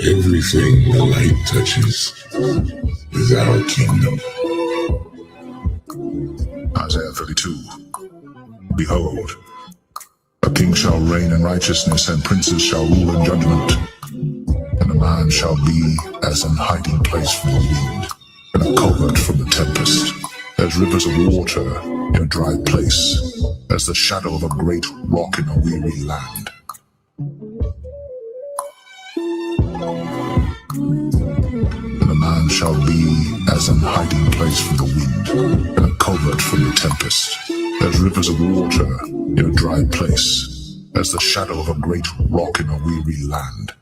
Everything the light touches is our kingdom. Isaiah 32. Behold, a king shall reign in righteousness, and princes shall rule in judgment. And a man shall be as an hiding place from the wind, and a covert from the tempest, as rivers of water in a dry place, as the shadow of a great rock in a weary land. And a man shall be as an hiding place from the wind, and a covert from the tempest, as rivers of water in a dry place, as the shadow of a great rock in a weary land.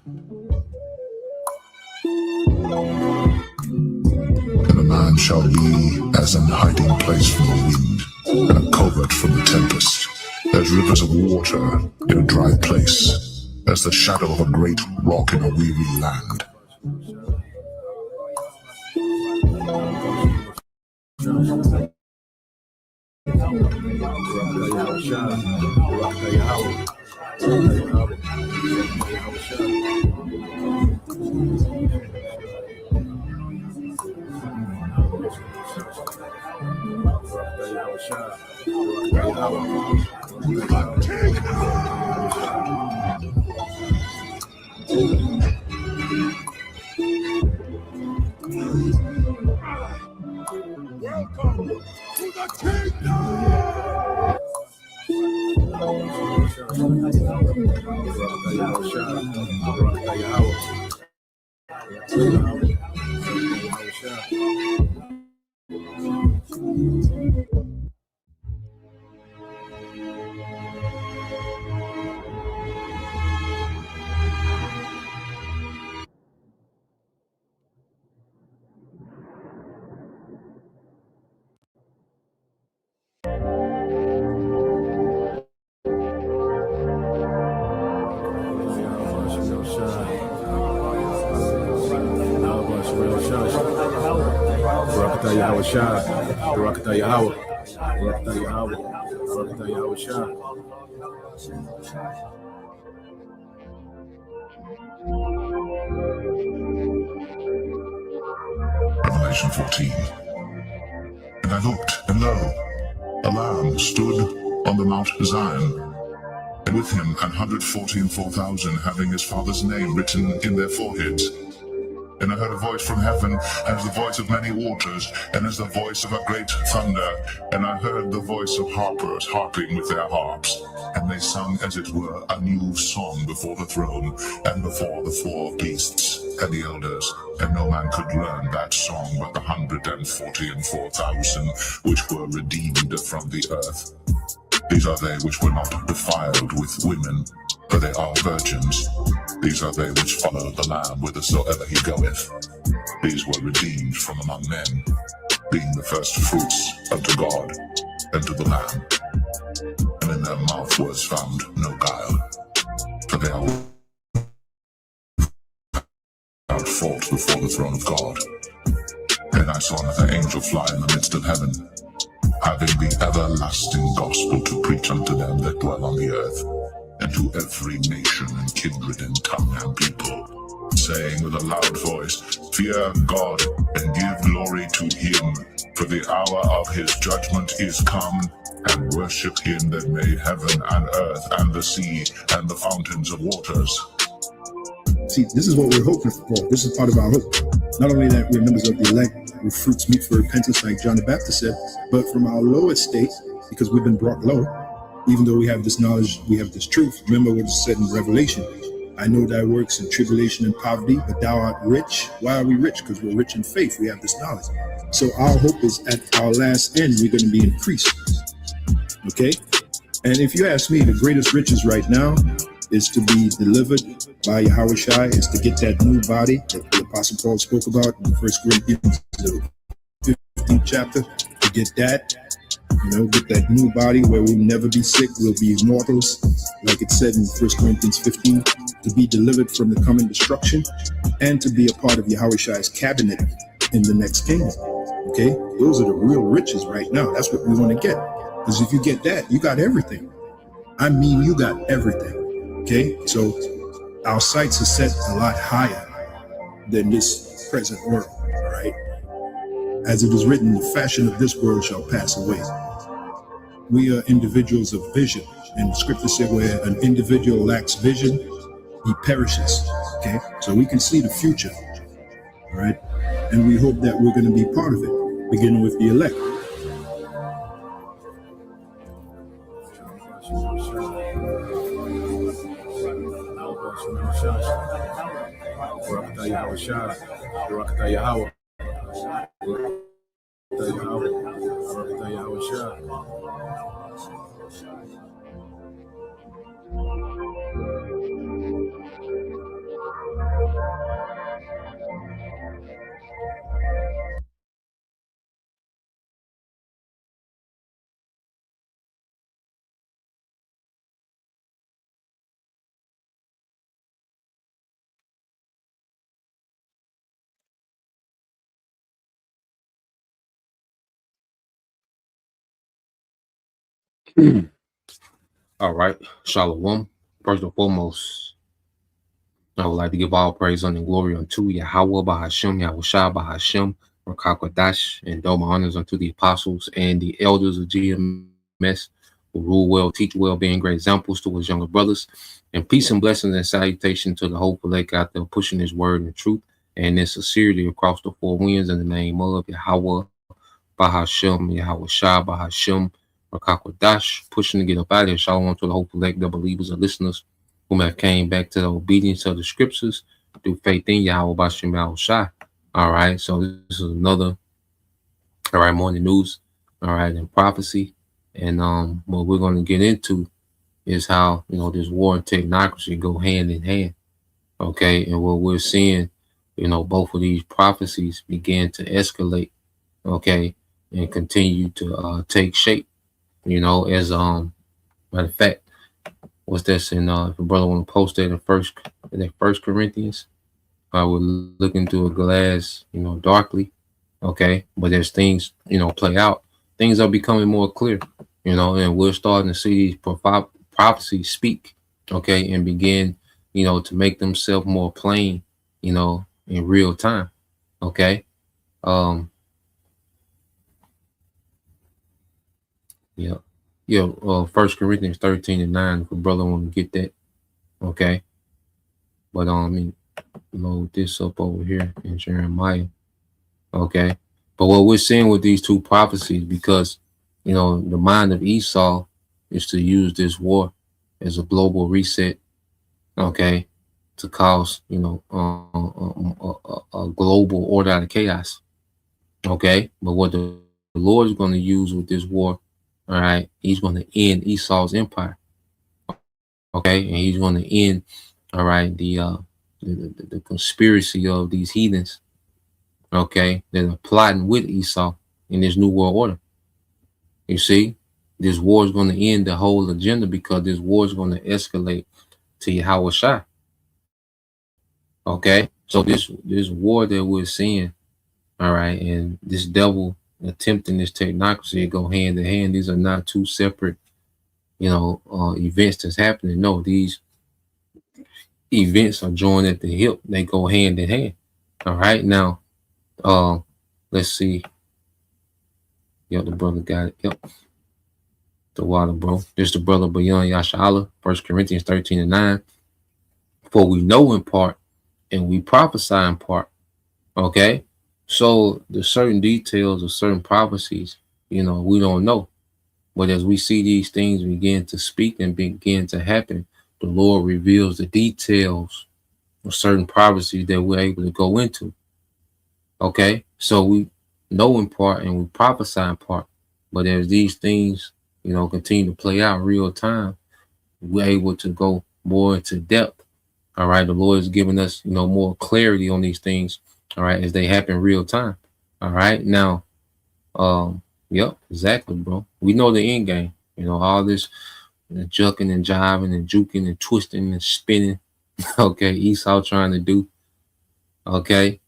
And a man shall be as an hiding place from the wind, and a covert from the tempest, as rivers of water in a dry place, as the shadow of a great rock in a weary land. Welcome to the kingdom! Revelation 14. And I looked, and lo, a Lamb stood on the Mount Zion, and with him 144,000, having his Father's name written in their foreheads. And I heard a voice from heaven, as the voice of many waters, and as the voice of a great thunder. And I heard the voice of harpers harping with their harps. And they sung, as it were, a new song before the throne, and before the 4 beasts and the elders. And no man could learn that song but the 144,000 which were redeemed from the earth. These are they which were not defiled with women, for they are virgins. These are they which follow the Lamb whithersoever he goeth. These were redeemed from among men, being the first fruits unto God and to the Lamb. And in their mouth was found no guile, for they are without fault before the throne of God. And I saw another angel fly in the midst of heaven, having the everlasting gospel to preach unto them that dwell on the earth, and to every nation and kindred and tongue and people, saying with a loud voice, Fear God, and give glory to him, for the hour of his judgment is come, and worship him that made heaven and earth and the sea and the fountains of waters. See, this is what we're hoping for. This is part of our hope. Not only that we're members of the elect, with fruits meet for repentance, like John the Baptist said, but from our low estate, because we've been brought low, even though we have this knowledge, we have this truth. Remember what is said in Revelation. I know thy works in tribulation and poverty, but thou art rich. Why are we rich? Because we're rich in faith. We have this knowledge. So our hope is at our last end, we're going to be increased. Okay? And if you ask me, the greatest riches right now is to be delivered by Yahushua, is to get that new body that the Apostle Paul spoke about in 1 Corinthians, the 15th chapter, to get that. Get that new body where we'll never be sick, we'll be immortals, like it said in 1 Corinthians 15, to be delivered from the coming destruction and to be a part of Yahweh cabinet in the next kingdom. Okay, those are the real riches right now. That's what we want to get. Because if you get that, you got everything. I mean, you got everything. Okay, so our sights are set a lot higher than this present world. All right, as it is written, the fashion of this world shall pass away. We are individuals of vision, and the scripture said where an individual lacks vision, he perishes. Okay, so we can see the future. All right, and we hope that we're going to be part of it, beginning with the elect. All right, Shalom. First and foremost, I would like to give all praise and glory unto Yahweh Bahashem, Yahushua Bahashem, Rakakwadash, and all my honors unto the apostles and the elders of GMS who rule well, teach well, being great examples to his younger brothers. And peace and blessings and salutation to the whole elect out there pushing his word and truth and in sincerity across the four winds in the name of Yahweh Bahashem, Yahushua Bahashem, Rakakwadash, pushing to get up out of here. Shalom to the whole elect, the believers and listeners whom have came back to the obedience of the scriptures through faith in Yahweh Bashem Yahushua. All right, so this is another morning news, all right, and prophecy. And what we're going to get into is how this war and technocracy go hand in hand. Okay, and what we're seeing, both of these prophecies begin to escalate, okay, and continue to take shape. As matter of fact, what's this in if a brother want to post that in first Corinthians, we're looking through a glass, darkly, okay, but as things play out, things are becoming more clear, and we're starting to see these prophecies speak, okay, and begin to make themselves more plain, in real time, okay. First Corinthians 13:9, if a brother want to get that, okay. But load this up over here in Jeremiah, okay. But what we're seeing with these two prophecies, because the mind of Esau is to use this war as a global reset, okay, to cause a global order out of chaos, okay. But what the Lord is going to use with this war, all right, he's going to end Esau's empire, okay, and he's going to end, all right, the conspiracy of these heathens, okay, that are plotting with Esau in this new world order. You see, this war is going to end the whole agenda, because this war is going to escalate to Yahweh Shai. Okay, so this war that we're seeing, all right, and this devil attempting this technocracy go hand in hand. These are not two separate, events that's happening. No, these events are joined at the hip. They go hand in hand. All right, now, let's see. Yep, the brother got it. Yep, the water, bro. This the brother beyond Yashala. 1 Corinthians 13:9. For we know in part, and we prophesy in part. Okay, so the certain details of certain prophecies, we don't know. But as we see these things begin to speak and begin to happen, the Lord reveals the details of certain prophecies that we're able to go into. Okay, so we know in part and we prophesy in part. But as these things, continue to play out in real time, we're able to go more into depth. All right, the Lord is giving us, more clarity on these things. All right, as they happen real time. All right, now, Yep, exactly, bro. We know the end game. All this jucking and jiving and juking and twisting and spinning. Okay, Esau trying to do. Okay,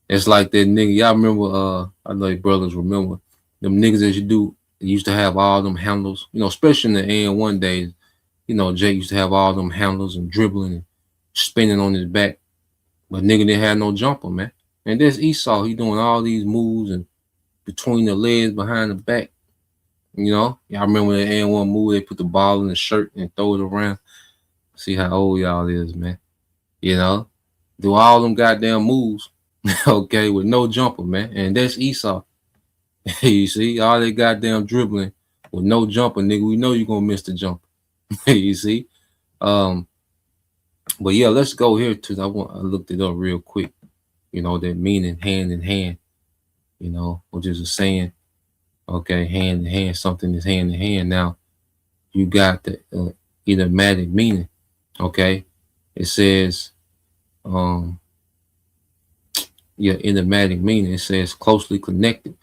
it's like that nigga. Y'all remember? I know your brothers remember them niggas that you do. Used to have all them handles. Especially in the N1 days. Jay used to have all them handles and dribbling and spinning on his back, but nigga didn't have no jumper, man. And there's Esau. He doing all these moves and between the legs, behind the back. Y'all remember the N1 move? They put the ball in the shirt and throw it around. See how old y'all is, man. You know, do all them goddamn moves, okay, with no jumper, man. And that's Esau. You see, all that goddamn dribbling with no jumper, nigga. We know you're gonna miss the jumper. You see? Um, but yeah, let's go here to I looked it up real quick. That meaning hand in hand, which is a saying, okay, hand in hand, something is hand in hand. Now you got the idiomatic meaning, okay? It says, idiomatic meaning, it says closely connected.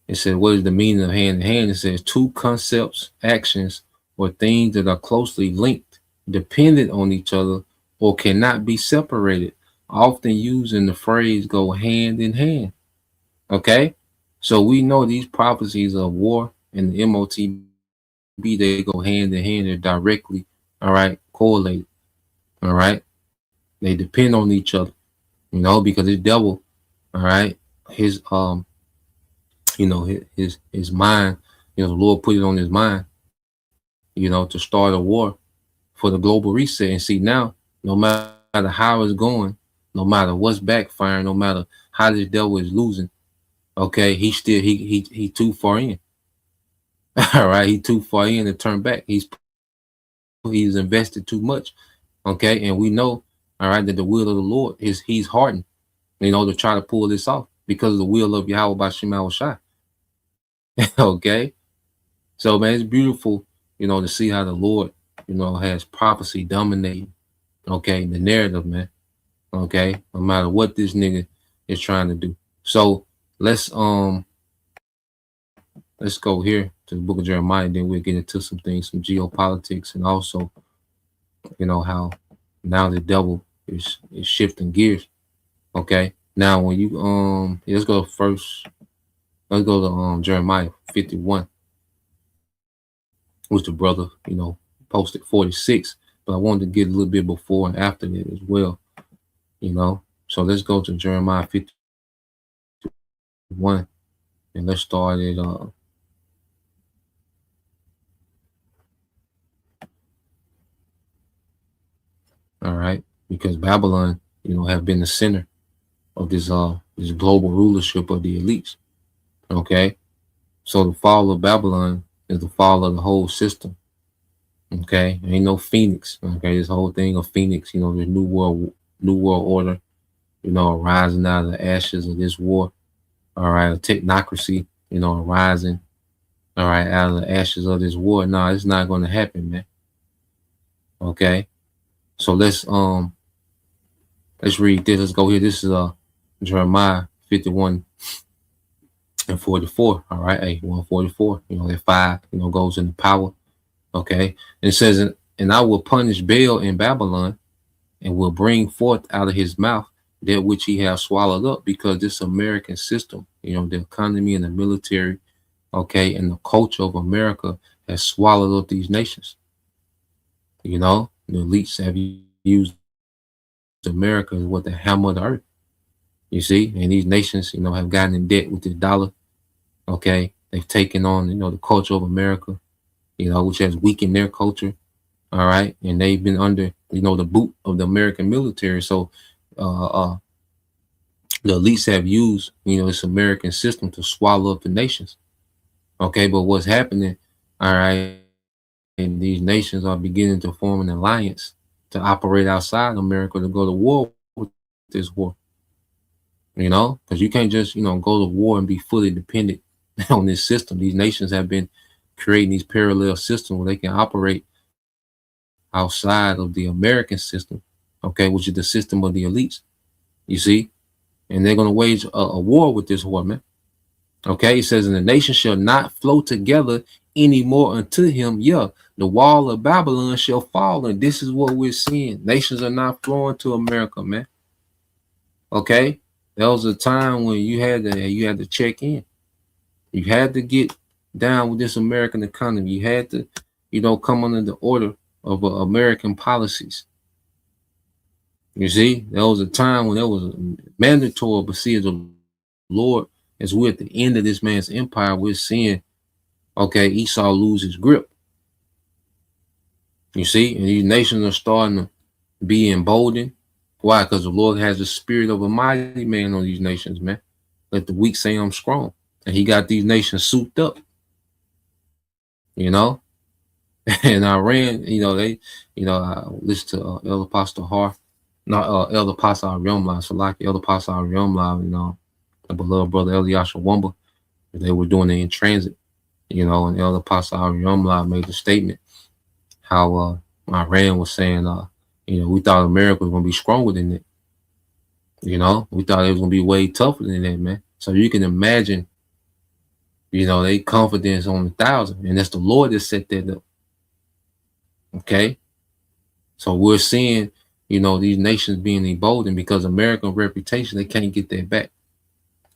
It says, what is the meaning of hand in hand? It says two concepts, actions, or things that are closely linked, dependent on each other, or cannot be separated, often using the phrase go hand in hand. Okay? So we know these prophecies of war and the MOTB, they go hand in hand. They're directly, all right, correlated. All right? They depend on each other, because the devil, all right, his his mind, the Lord put it on his mind, to start a war for the global reset. And see now, no matter how it's going, no matter what's backfiring, no matter how this devil is losing, okay, he still he too far in. All right, he too far in to turn back. He's invested too much. Okay, and we know, all right, that the will of the Lord is he's hardened, to try to pull this off because of the will of Yahweh by Shema Shai. Okay, so man, it's beautiful, to see how the Lord, has prophecy dominating, okay, the narrative, man. Okay, no matter what this nigga is trying to do. So let's go here to the book of Jeremiah, then we'll get into some things, some geopolitics, and also, how now the devil is shifting gears. Okay. Now when you let's go first. Let's go to Jeremiah 51, which the brother, posted 46. But I wanted to get a little bit before and after that as well. So let's go to Jeremiah 51 and let's start it all right, because Babylon, have been the center of this global rulership of the elites. Okay, so the fall of Babylon is the fall of the whole system. Okay, ain't no phoenix. Okay, this whole thing of phoenix, the new world order, arising out of the ashes of this war. All right, a technocracy, arising, all right, out of the ashes of this war. No, it's not going to happen, man. Okay, so let's read this. Let's go here. This is Jeremiah 51 and 44. All right, 144. That 5, goes into power. Okay, and it says, and I will punish Baal in Babylon, and will bring forth out of his mouth that which he has swallowed up, because this American system, the economy and the military, okay, and the culture of America has swallowed up these nations. The elites have used America as what the hammer of the earth. You see, and these nations, have gotten in debt with the dollar. Okay, they've taken on, the culture of America, which has weakened their culture. All right, and they've been under, the boot of the American military. So, the elites have used, this American system to swallow up the nations. Okay, but what's happening? All right, and these nations are beginning to form an alliance to operate outside America to go to war with this war. Because you can't just, go to war and be fully dependent on this system. These nations have been creating these parallel systems where they can operate outside of the American system, okay, which is the system of the elites. You see, and they're going to wage a war with this war, man. Okay, it says, and the nation shall not flow together anymore unto him. Yeah, the wall of Babylon shall fall, and this is what we're seeing. Nations are not flowing to America, man. Okay, there was a time when you had to check in. You had to get down with this American economy. You had to, come under the order of American policies. You see, there was a time when there was mandatory, but see, as the Lord, as we're at the end of this man's empire, we're seeing, okay, Esau lose his grip. You see, and these nations are starting to be emboldened. Why? Because the Lord has the spirit of a mighty man on these nations, man. Let the weak say I'm strong. And he got these nations souped up, you know. And Iran, I listened to Elder Pastor Har, not Elder Pastor Aryomla, so like Elder Pastor Aryomla, the beloved brother Eliasha Wumba. They were doing it in transit, and Elder Pastor Aryomla made the statement how Iran was saying, we thought America was going to be stronger than that. We thought it was going to be way tougher than that, man. So you can imagine, they confidence on 1,000, and that's the Lord that set that up. Okay. So we're seeing, these nations being emboldened because American reputation, they can't get that back.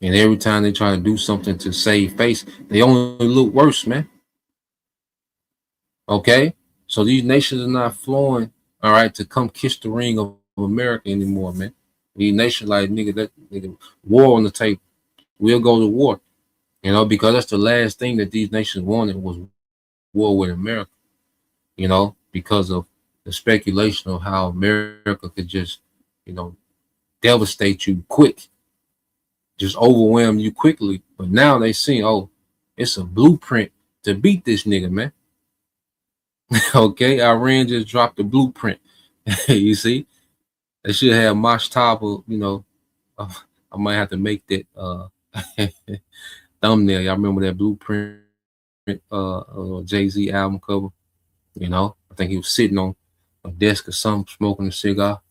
And every time they try to do something to save face, they only look worse, man. Okay. So these nations are not flowing, all right, to come kiss the ring of America anymore, man. These nations like, nigga, war on the table. We'll go to war, because that's the last thing that these nations wanted was war with America, because of the speculation of how America could just, devastate you quick, just overwhelm you quickly. But now they see, oh, it's a blueprint to beat this nigga, man. Okay, Iran just dropped the blueprint. You see, they should have Mosh Taba, I might have to make that thumbnail. Y'all remember that blueprint Jay-Z album cover? I think he was sitting on a desk or something, smoking a cigar.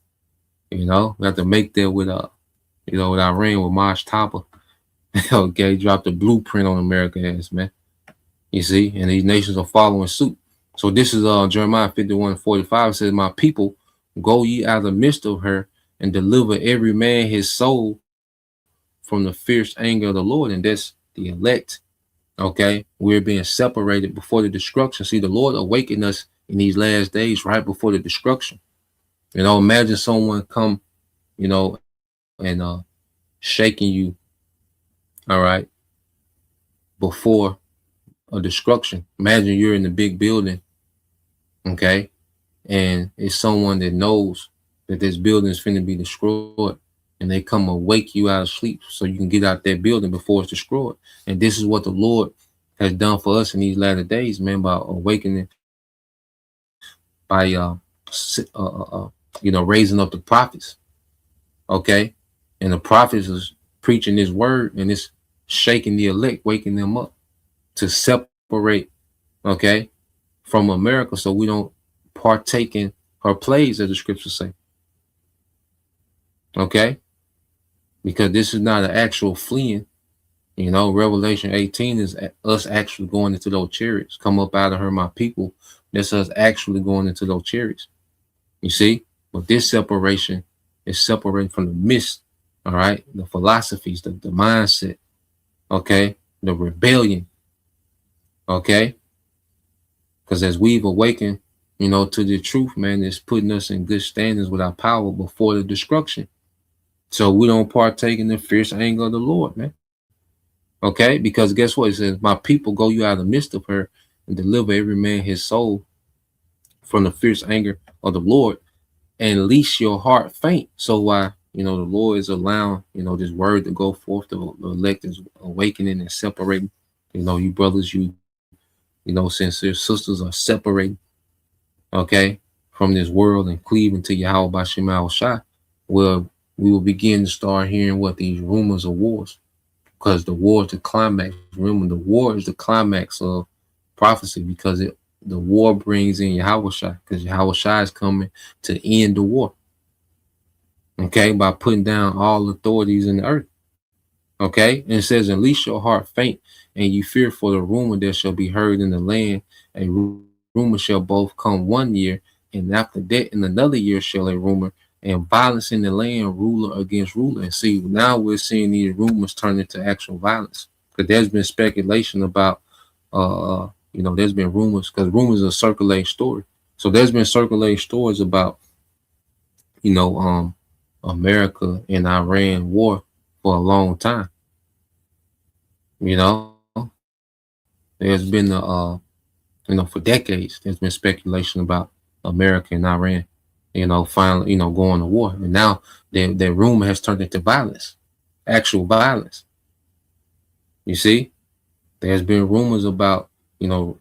We have to make that with with Iran with Mosh Taba. Okay, drop the blueprint on America ass, man. You see, and these nations are following suit. So this is Jeremiah 51:45. It says, my people, go ye out of the midst of her and deliver every man his soul from the fierce anger of the Lord. And that's the elect. Okay, we're being separated before the destruction. See, the Lord awakened us in these last days right before the destruction. Imagine someone come, and shaking you, all right, before a destruction. Imagine you're in the big building, okay, and it's someone that knows that this building is finna be destroyed, and they come and wake you out of sleep so you can get out that building before it's destroyed. And this is what the Lord has done for us in these latter days, man, by awakening, by raising up the prophets, okay, and the prophets is preaching this word, and it's shaking the elect, waking them up to separate, okay, from America, so we don't partake in her plagues, as the scriptures say. Okay, because this is not an actual fleeing. Revelation 18 is us actually going into those chariots. Come up out of her, my people. That's us actually going into those chariots. You see, but this separation is separating from the mist. All right, the philosophies, the mindset. Okay, the rebellion. Okay, because as we've awakened, to the truth, man, it's putting us in good standings with our power before the destruction. So we don't partake in the fierce anger of the Lord, man. Okay, because guess what? It says, my people, go you out of the midst of her and deliver every man his soul from the fierce anger of the Lord, and least your heart faint. So why, the Lord is allowing, this word to go forth, the elect is awakening and separating, you brothers, sincere sisters are separating, okay, from this world and cleaving to Yahweh by Shema Shai. Well, we will begin to start hearing what these rumors of wars, because the war is the climax. Remember, the war is the climax of prophecy, because the war brings in Yahweh Shai, because Yahweh Shai is coming to end the war, okay, by putting down all authorities in the earth, Okay, and it says, "And least your heart faint, and you fear for the rumor that shall be heard in the land. A rumor shall both come 1 year, and after that, in another year shall a rumor, and violence in the land, ruler against ruler." And see, now we're seeing these rumors turn into actual violence, because there's been speculation about, there's been rumors, because rumors are circulating story. So there's been circulating stories about, you know, um, America and Iran war for a long time. You know, there's been for decades, there's been speculation about America and Iran, finally, going to war. And now that rumor has turned into violence, actual violence. You see, there's been rumors about,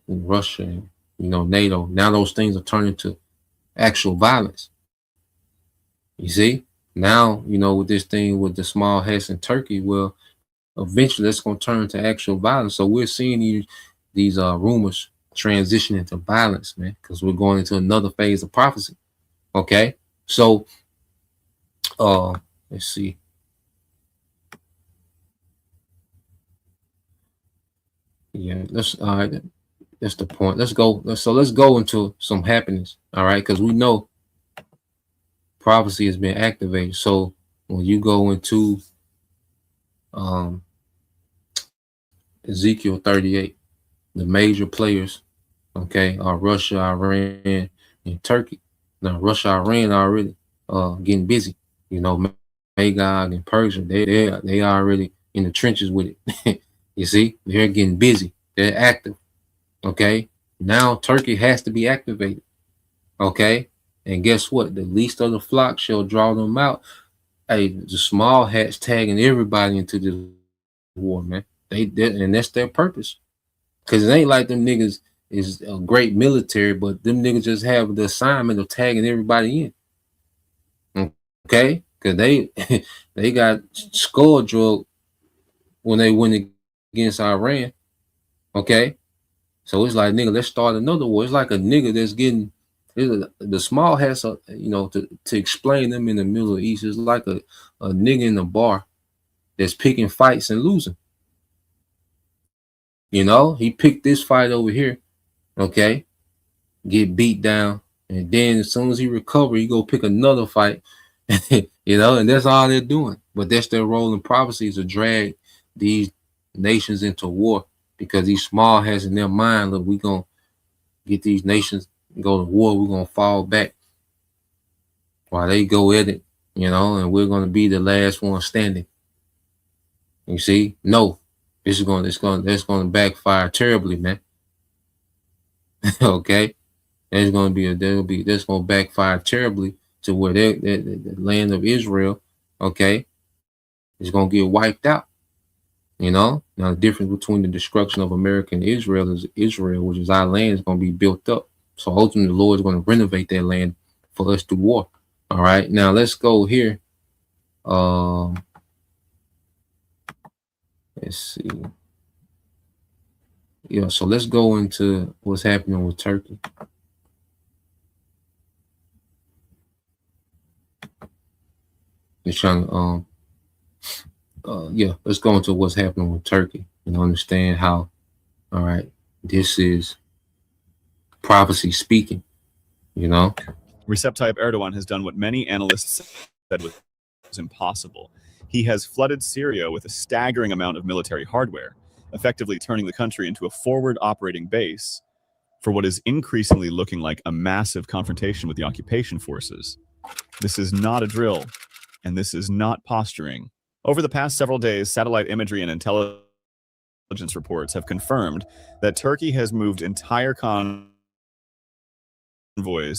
Russia and, NATO. Now those things are turning to actual violence. You see, now, with this thing with the small hats in Turkey, well, eventually it's going to turn to actual violence. So we're seeing these rumors transition into violence, man, because we're going into another phase of prophecy. Okay, so let's see. Yeah, let's all right. That's the point. Let's go. Let's go into some happenings. All right, because we know prophecy has been activated. So when you go into um Ezekiel 38, the major players, okay, are Russia, Iran, and Turkey. Now Russia, Iran already getting busy. Magog and Persia, they already in the trenches with it. You see, they're getting busy. They're active. Okay. Now Turkey has to be activated. Okay. And guess what? The least of the flock shall draw them out. Hey, the small hats tagging everybody into this war, man. And that's their purpose. Cause it ain't like them niggas is a great military, but them niggas just have the assignment of tagging everybody in. Okay, cause they they got skull drug when they went against Iran. Okay, so it's like, nigga, let's start another war. It's like a nigga that's getting the small hats, to explain them in the Middle East. It's like a nigga in a bar that's picking fights and losing. He picked this fight over here. Okay, get beat down, and then as soon as he recover, he go pick another fight. And that's all they're doing. But that's their role in prophecy, is to drag these nations into war, because these small has in their mind, look, we gonna get these nations go to war, we're gonna fall back while they go at it, and we're gonna be the last one standing. You see, no, that's gonna backfire terribly, man. Okay, that's gonna backfire terribly, to where the land of Israel, okay, is gonna get wiped out. Now the difference between the destruction of America and Israel is Israel, which is our land, is gonna be built up. So ultimately, the Lord is gonna renovate that land for us through war. All right, now let's go here. Let's see. Yeah, so let's go into what's happening with Turkey. It's trying to let's go into what's happening with Turkey and understand how, all right, this is prophecy speaking. Recep Tayyip Erdogan has done what many analysts said was impossible. He has flooded Syria with a staggering amount of military hardware, effectively turning the country into a forward operating base for what is increasingly looking like a massive confrontation with the occupation forces. This is not a drill, and this is not posturing. Over the past several days, satellite imagery and intelligence reports have confirmed that Turkey has moved entire convoys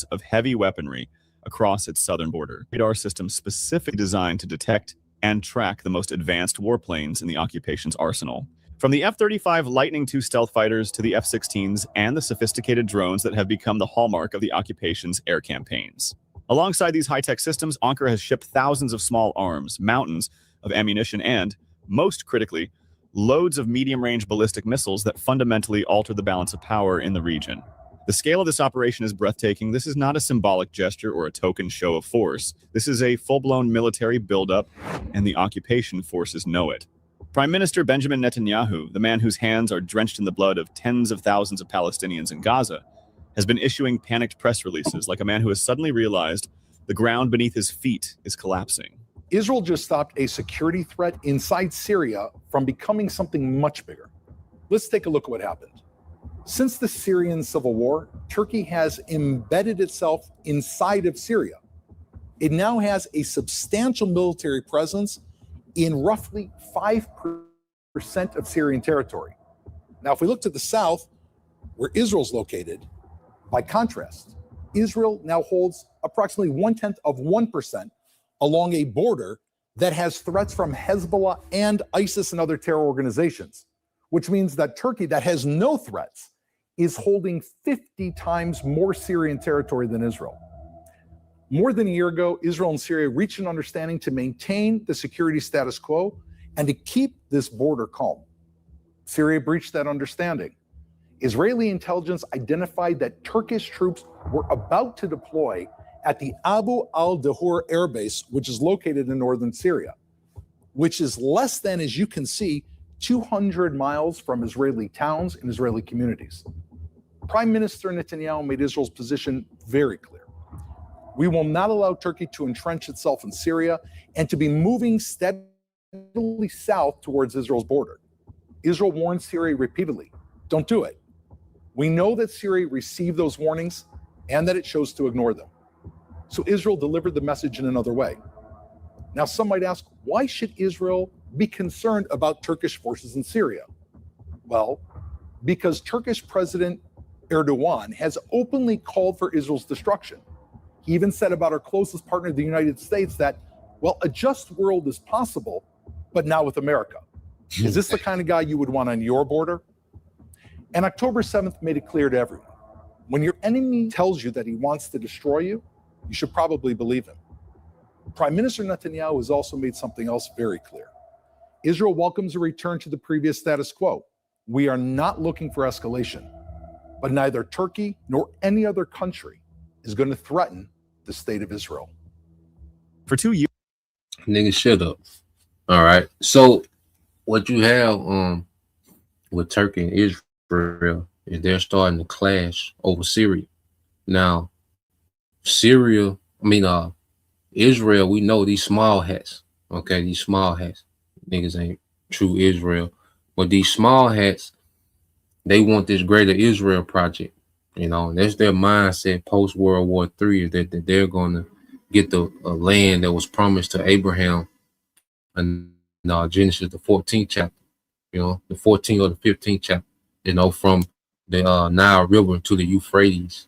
of heavy weaponry across its southern border. Radar systems specifically designed to detect and track the most advanced warplanes in the occupation's arsenal. From the F-35 Lightning II stealth fighters to the F-16s and the sophisticated drones that have become the hallmark of the occupation's air campaigns. Alongside these high-tech systems, Ankara has shipped thousands of small arms, mountains of ammunition, and, most critically, loads of medium-range ballistic missiles that fundamentally alter the balance of power in the region. The scale of this operation is breathtaking. This is not a symbolic gesture or a token show of force. This is a full-blown military buildup, and the occupation forces know it. Prime Minister Benjamin Netanyahu, the man whose hands are drenched in the blood of tens of thousands of Palestinians in Gaza, has been issuing panicked press releases like a man who has suddenly realized the ground beneath his feet is collapsing. Israel just stopped a security threat inside Syria from becoming something much bigger. Let's take a look at what happened. Since the Syrian civil war, Turkey has embedded itself inside of Syria. It now has a substantial military presence in roughly 5% of Syrian territory. Now, if we look to the south, where Israel's located, by contrast, Israel now holds approximately 0.1% along a border that has threats from Hezbollah and ISIS and other terror organizations, which means that Turkey, that has no threats, is holding 50 times more Syrian territory than Israel. More than a year ago, Israel and Syria reached an understanding to maintain the security status quo and to keep this border calm. Syria breached that understanding. Israeli intelligence identified that Turkish troops were about to deploy at the Abu al-Dahur air base, which is located in northern Syria, which is less than, as you can see, 200 miles from Israeli towns and Israeli communities. Prime Minister Netanyahu made Israel's position very clear. We will not allow Turkey to entrench itself in Syria and to be moving steadily south towards Israel's border. Israel warned Syria repeatedly, don't do it. We know that Syria received those warnings and that it chose to ignore them. So Israel delivered the message in another way. Now, some might ask, why should Israel be concerned about Turkish forces in Syria? Well, because Turkish President Erdogan has openly called for Israel's destruction. He even said about our closest partner, the United States, that, well, a just world is possible, but not with America. Is this the kind of guy you would want on your border? And October 7th made it clear to everyone. When your enemy tells you that he wants to destroy you, you should probably believe him. Prime Minister Netanyahu has also made something else very clear. Israel welcomes a return to the previous status quo. We are not looking for escalation, but neither Turkey nor any other country is going to threaten the state of Israel. For 2 years, Nigga, shut up. All right. So what you have with Turkey and Israel is they're starting to clash over Syria. Now, Israel, we know these small hats. Okay, these small hats. Niggas ain't true Israel. But these small hats, they want this greater Israel project. You know, and that's their mindset post World War III, is that they're going to get the land that was promised to Abraham in Genesis, the 14th chapter, you know, the 14th or the 15th chapter, you know, from the Nile River to the Euphrates,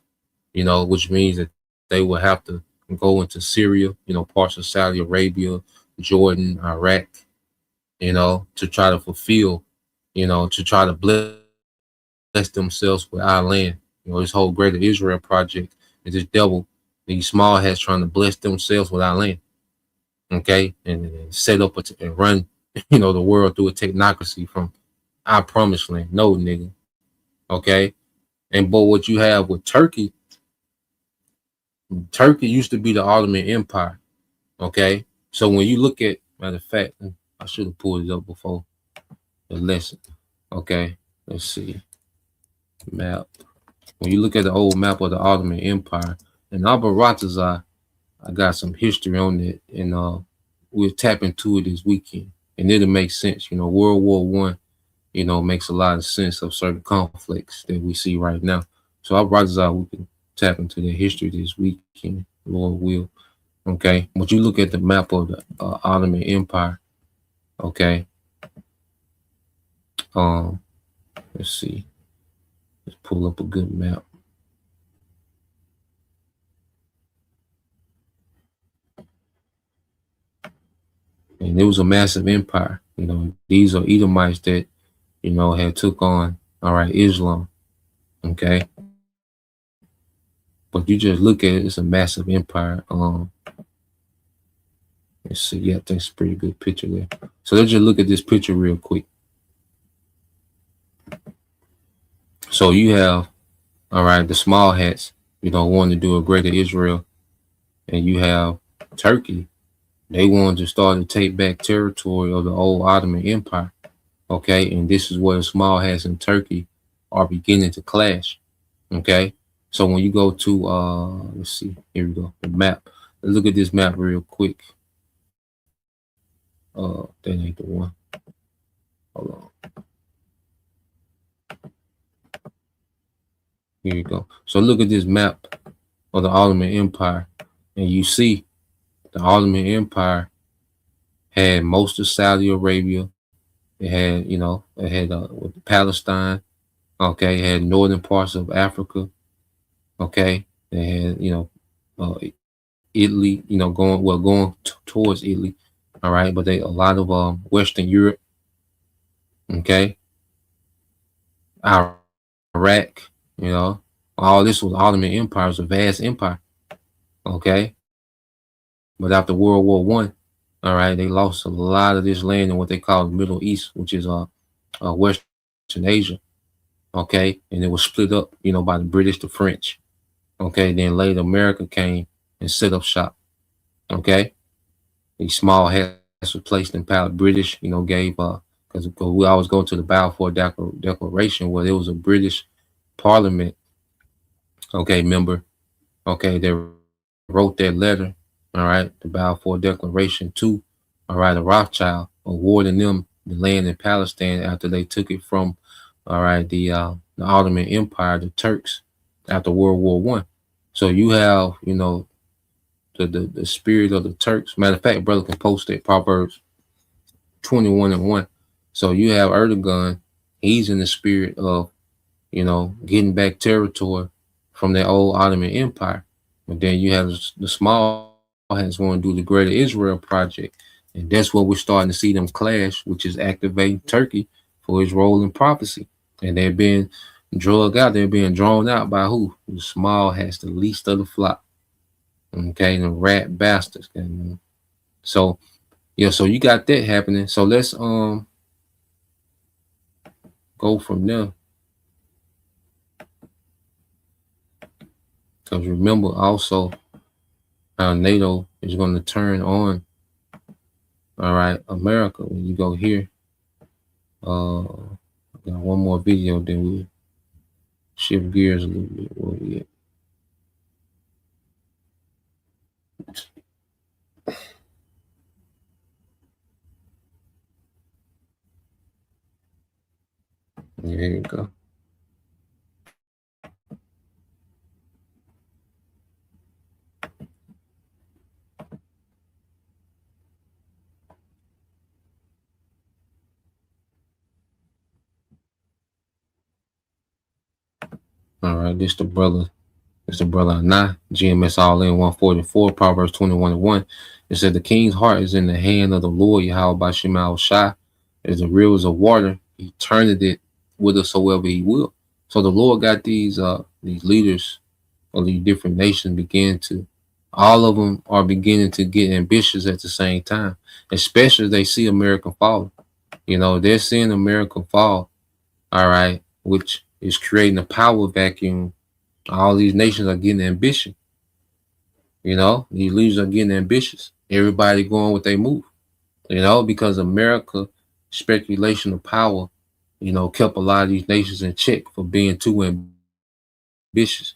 you know, which means that they will have to go into Syria, you know, parts of Saudi Arabia, Jordan, Iraq, you know, to try to fulfill, you know, to try to bless themselves with our land. You know, this whole greater Israel project is this devil, these small hats trying to bless themselves with our land. Okay, and set up and run, you know, the world through a technocracy from our promised land. No, nigga. Okay, but what you have with Turkey used to be the Ottoman Empire. Okay, so when you look at, matter of fact, I should have pulled it up before the lesson. Okay, let's see, map. When you look at the old map of the Ottoman Empire and Abaratazar, I got some history on it, and we'll tap into it this weekend, and it'll make sense. You know, World War I, you know, makes a lot of sense of certain conflicts that we see right now. So Abaratazar, we can tap into their history this weekend, Lord will. Okay, but you look at the map of the Ottoman Empire. Okay, let's see. Let's pull up a good map. And it was a massive empire. You know, these are Edomites that, you know, had took on, Islam. Okay. But you just look at it, it's a massive empire. Let's see. Yeah, I think it's a pretty good picture there. So let's just look at this picture real quick. So you have, the small hats, you know, wanting to do a greater Israel, and you have Turkey They wanted to start to take back territory of the old Ottoman Empire. Okay, and this is where the small hats in Turkey are beginning to clash. Okay, so when you go to let's see, here we go, the map. Let's look at this map real quick. That ain't the one. Hold on. Here you go. So look at this map of the Ottoman Empire, and you see the Ottoman Empire had most of Saudi Arabia. It had, it had Palestine. Okay, it had northern parts of Africa. Okay, they had, Italy. Going towards Italy. All right, but they a lot of Western Europe. Okay, Iraq. All this was Ottoman Empire. It was a vast empire. Okay, but after World War One, all right, they lost a lot of this land in what they call the Middle East, which is Western Asia. Okay, and it was split up, by the British, the French. Okay, then later America came and set up shop. Okay, these small hats were placed in power. British, gave because we always go to the Balfour Declaration, where there was a British Parliament, okay, member, okay, that wrote that letter, all right, the Balfour Declaration to, all right, the Rothschild, awarding them the land in Palestine after they took it from, all right, the Ottoman Empire, the Turks, after World War One. So you have, the spirit of the Turks. Matter of fact, brother can post it, Proverbs 21:1. So you have Erdogan, he's in the spirit of, getting back territory from the old Ottoman Empire. But then you have the small hats want to do the Greater Israel Project. And that's what we're starting to see them clash, which is activating Turkey for his role in prophecy. And they're being drugged out. They're being drawn out by who? The small hats, the least of the flock. Okay, the rat bastards. So, yeah, so you got that happening. So let's go from there. Because remember also how NATO is going to turn on, all right, America. When you go here, I got one more video, then we'll shift gears a little bit. Where we at? There you go. All right, this the brother. It's the brother Anah, GMS all in 144, Proverbs 21:1. It said the king's heart is in the hand of the Lord, Yahweh by Shema Shai. As the rivers of water, he turneth it whithersoever he will. So the Lord got these leaders of these different nations all of them are beginning to get ambitious at the same time, especially as they see America fall. They're seeing America fall, all right, which is creating a power vacuum. All these nations are getting ambitious. These leaders are getting ambitious. Everybody going with their move, because America speculation of power, kept a lot of these nations in check for being too ambitious.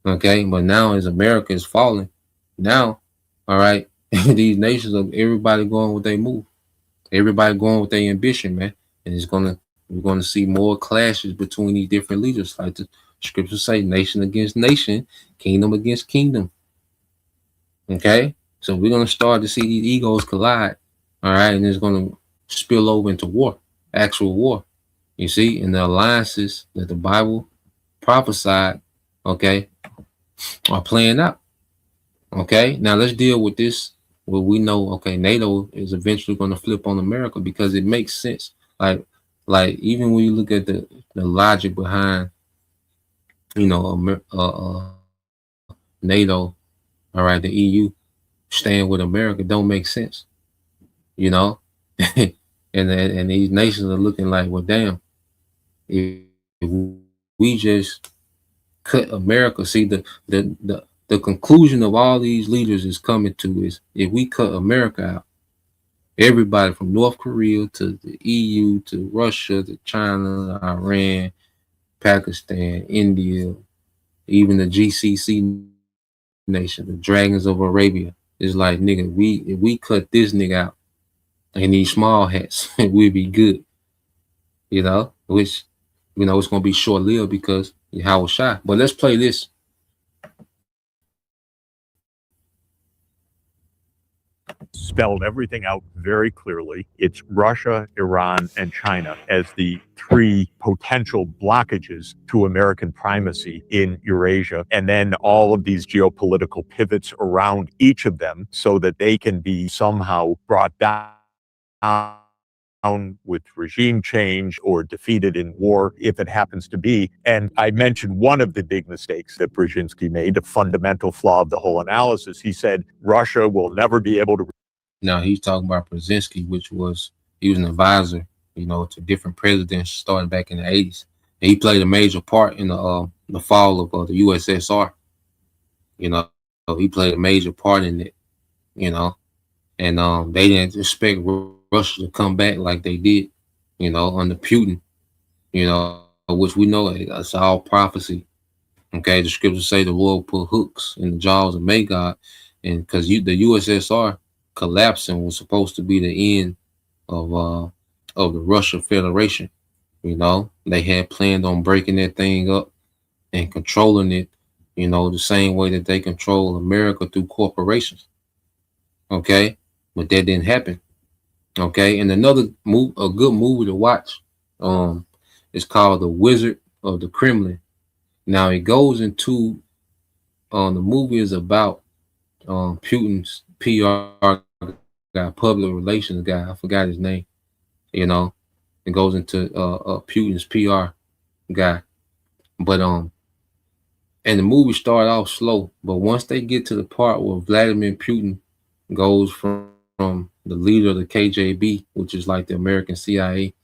Okay, but now as America is falling, now, all right, these nations are everybody going with their move. Everybody going with their ambition, man. And we're gonna see more clashes between these different leaders, like the scriptures say, nation against nation, kingdom against kingdom. Okay, so we're gonna start to see these egos collide, all right, and it's gonna spill over into war, actual war. You see, and the alliances that the Bible prophesied, okay, are playing out. Okay, now let's deal with this. Well, we know, okay, NATO is eventually going to flip on America because it makes sense. Like even when you look at the logic behind, NATO, all right, the EU staying with America don't make sense, and these nations are looking like, well, damn, if we just cut America, see the the conclusion of all these leaders is coming to is if we cut America out, everybody from North Korea to the EU to Russia to China, Iran, Pakistan, India, even the GCC nation, the Dragons of Arabia, is like, nigga, if we cut this nigga out and these small hats, we'd be good. Which, it's gonna be short lived because Yahweh Shai. But let's play this. Spelled everything out very clearly. It's Russia, Iran, and China as the three potential blockages to American primacy in Eurasia, and then all of these geopolitical pivots around each of them so that they can be somehow brought down with regime change or defeated in war if it happens to be. And I mentioned one of the big mistakes that Brzezinski made, a fundamental flaw of the whole analysis. He said Russia will never be able to. Now he's talking about Brzezinski, he was an advisor, to different presidents starting back in the 80s. And he played a major part in the fall of the USSR. He played a major part in it, and they didn't expect Russia to come back like they did, under Putin, which we know it's all prophecy. Okay, the scriptures say the Lord put hooks in the jaws of Magog, and because the USSR collapsing was supposed to be the end of the Russia Federation. They had planned on breaking that thing up and controlling it, the same way that they control America through corporations. Okay, but that didn't happen. Okay, and a good movie to watch, is called The Wizard of the Kremlin. Now it goes into, the movie is about Putin's PR guy, public relations guy. I forgot his name. It goes into Putin's PR guy, but and the movie started off slow, but once they get to the part where Vladimir Putin goes from the leader of the KGB, which is like the American CIA,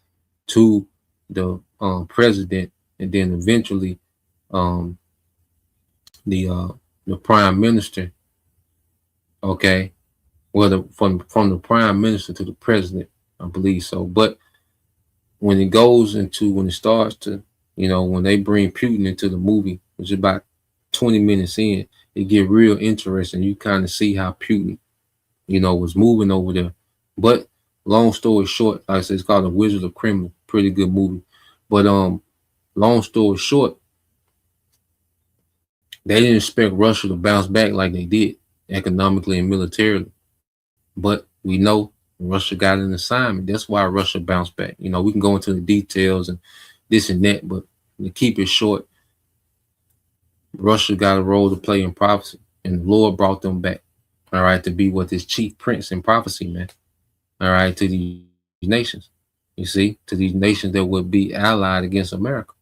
to the president, and then eventually the prime minister. Okay, well, from the prime minister to the president, I believe so. But when it starts to, when they bring Putin into the movie, which is about 20 minutes in, it get real interesting. You kind of see how Putin, was moving over there. But long story short, like I said, it's called The Wizard of Kremlin. Pretty good movie. But long story short, they didn't expect Russia to bounce back like they did economically and militarily. But we know Russia got an assignment. That's why Russia bounced back. We can go into the details and this and that, but to keep it short, Russia got a role to play in prophecy, and the Lord brought them back, all right, to be what this chief prince in prophecy, man, all right, to these nations, to these nations that would be allied against America.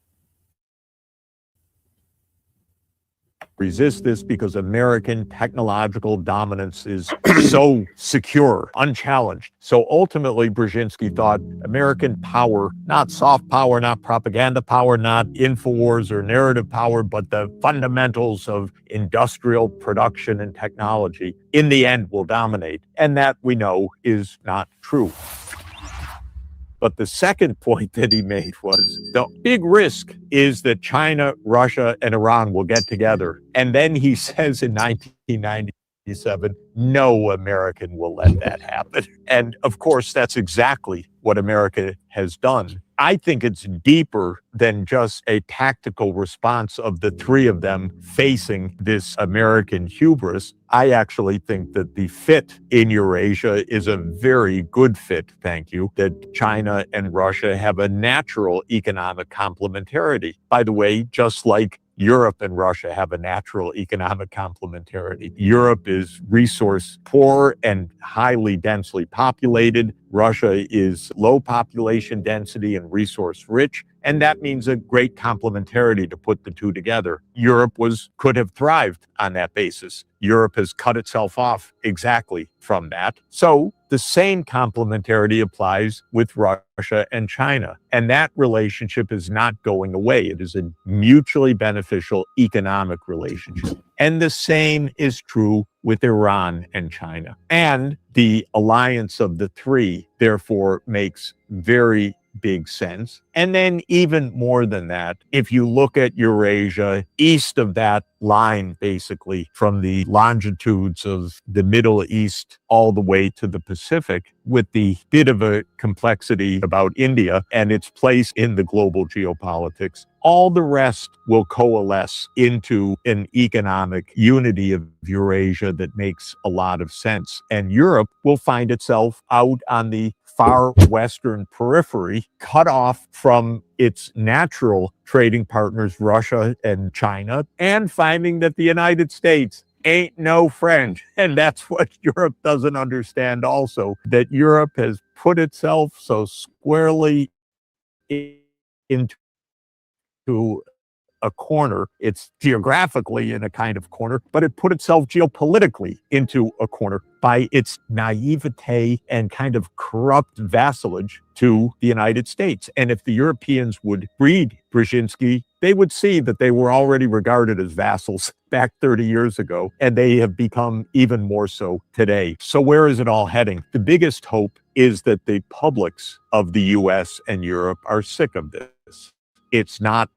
Resist this because American technological dominance is so secure, unchallenged. So ultimately, Brzezinski thought American power, not soft power, not propaganda power, not InfoWars or narrative power, but the fundamentals of industrial production and technology, in the end will dominate. And that we know is not true. But the second point that he made was the big risk is that China, Russia, and Iran will get together. And then he says in 1997, no American will let that happen. And of course, that's exactly what America has done. I think it's deeper than just a tactical response of the three of them facing this American hubris. I actually think that the fit in Eurasia is a very good fit, thank you, that China and Russia have a natural economic complementarity. By the way, just like Europe and Russia have a natural economic complementarity. Europe is resource poor and highly densely populated. Russia is low population density and resource rich. And that means a great complementarity to put the two together. Europe could have thrived on that basis. Europe has cut itself off exactly from that. So the same complementarity applies with Russia and China. And that relationship is not going away. It is a mutually beneficial economic relationship. And the same is true with Iran and China. And the alliance of the three, therefore, makes very big sense. And then even more than that, if you look at Eurasia, east of that line, basically from the longitudes of the Middle East all the way to the Pacific, with the bit of a complexity about India and its place in the global geopolitics, all the rest will coalesce into an economic unity of Eurasia that makes a lot of sense. And Europe will find itself out on the far western periphery, cut off from its natural trading partners, Russia and China, and finding that the United States ain't no friend. And that's what Europe doesn't understand also, that Europe has put itself so squarely into a corner. It's geographically in a kind of corner, but it put itself geopolitically into a corner by its naivete and kind of corrupt vassalage to the United States. And if the Europeans would read Brzezinski, they would see that they were already regarded as vassals back 30 years ago, and they have become even more so today. So where is it all heading? The biggest hope is that the publics of the US and Europe are sick of this. It's not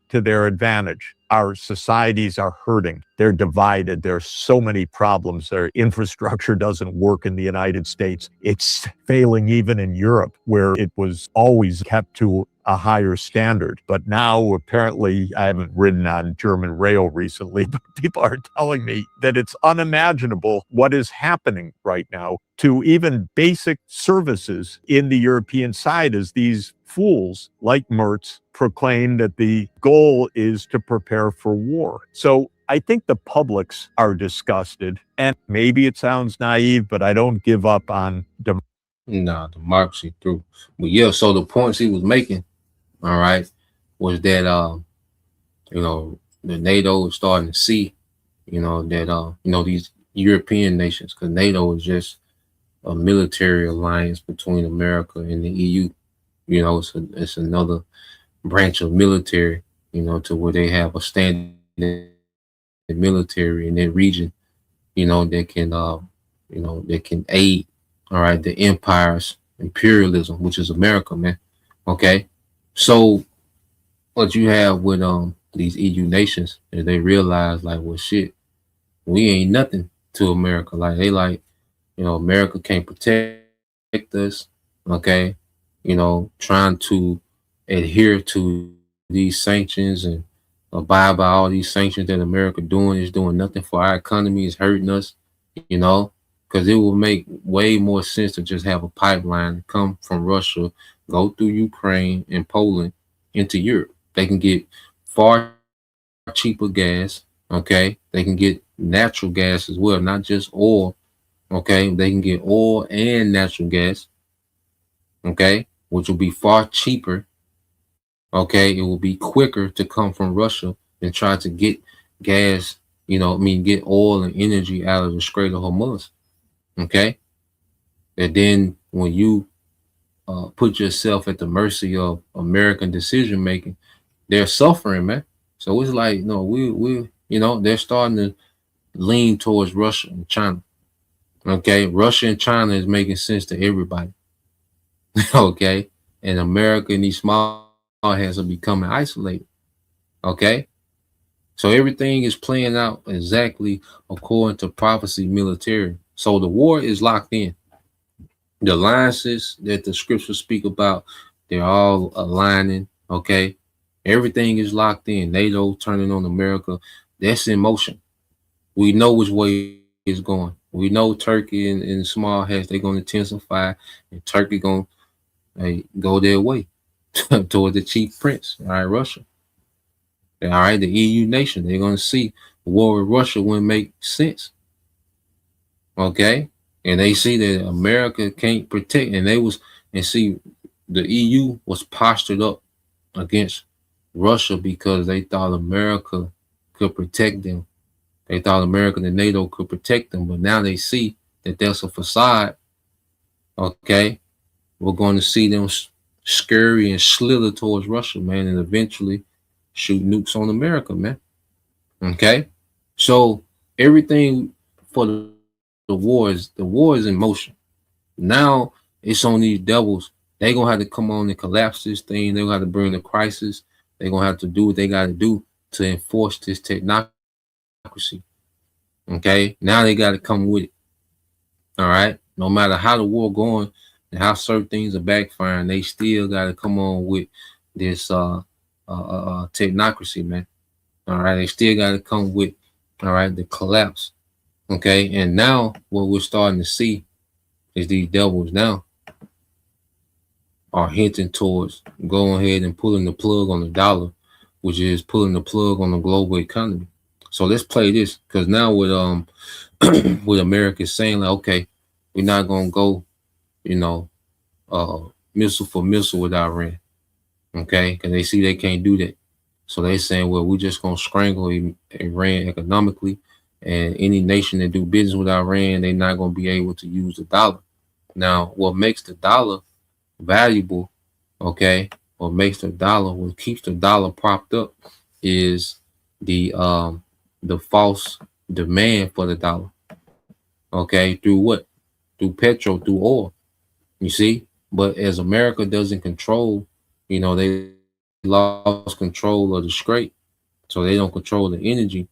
to their advantage. Our societies are hurting. They're divided. There are so many problems. Their infrastructure doesn't work in the United States. It's failing even in Europe, where it was always kept to a higher standard. But now, apparently, I haven't ridden on German rail recently, but people are telling me that it's unimaginable what is happening right now to even basic services in the European side, as these fools like Merz proclaim that the goal is to prepare for war. So I think the publics are disgusted, and maybe it sounds naive, but I don't give up on democracy. Nah, democracy through. But yeah, so the points he was making, all right, was that the NATO is starting to see, that these European nations, because NATO is just a military alliance between America and the EU. It's another branch of military, to where they have a standing military in that region, that can aid, all right, the empire's imperialism, which is America, man. Okay. So what you have with these EU nations is they realize, like, well, shit, we ain't nothing to America. Like, they like, America can't protect us. Okay. Trying to adhere to these sanctions and abide by all these sanctions that America is doing nothing for our economy, is hurting us, because it will make way more sense to just have a pipeline come from Russia, go through Ukraine and Poland into Europe. They can get far cheaper gas. Okay. They can get natural gas as well, not just oil. Okay. They can get oil and natural gas. Okay. Which will be far cheaper. Okay. It will be quicker to come from Russia than try to get gas, get oil and energy out of the Strait of Hormuz. Okay. And then when you put yourself at the mercy of American decision making, they're suffering, man. So it's like, no, they're starting to lean towards Russia and China. Okay. Russia and China is making sense to everybody. Okay. And America and these small heads are becoming isolated. Okay. So everything is playing out exactly according to prophecy military. So the war is locked in. The alliances that the scriptures speak about, they're all aligning. Okay. Everything is locked in. NATO turning on America. That's in motion. We know which way it's going. We know Turkey and small hats, they're going to intensify, and Turkey going to go their way toward the chief prince. All right, Russia. All right, the EU nation, they're going to see war with Russia wouldn't make sense. Okay. And they see that America can't protect, and see the EU was postured up against Russia because they thought America could protect them. They thought America and NATO could protect them, but now they see that there's a facade. Okay. We're going to see them scurry and slither towards Russia, man, and eventually shoot nukes on America, man. Okay. So everything for the war is in motion. Now it's on these devils. They gonna have to come on and collapse this thing. They're gonna have to bring the crisis. They're gonna have to do what they gotta do to enforce this technocracy. Okay. Now they gotta come with it. All right. No matter how the war going and how certain things are backfiring, they still gotta come on with this technocracy, man. All right. They still gotta come with the collapse. Okay. And now what we're starting to see is these devils now are hinting towards going ahead and pulling the plug on the dollar, which is pulling the plug on the global economy. So let's play this, because now with with America saying like, okay, we're not gonna go, you know, missile for missile with Iran, okay, because they see they can't do that. So they saying, well, we're just gonna strangle Iran economically, and any nation that do business with Iran, they're not gonna be able to use the dollar. Now, what makes the dollar valuable, okay, what keeps the dollar propped up is the false demand for the dollar, okay, through what? Through petrol, through oil, you see. But as America doesn't control, they lost control of the strait, so they don't control the energy.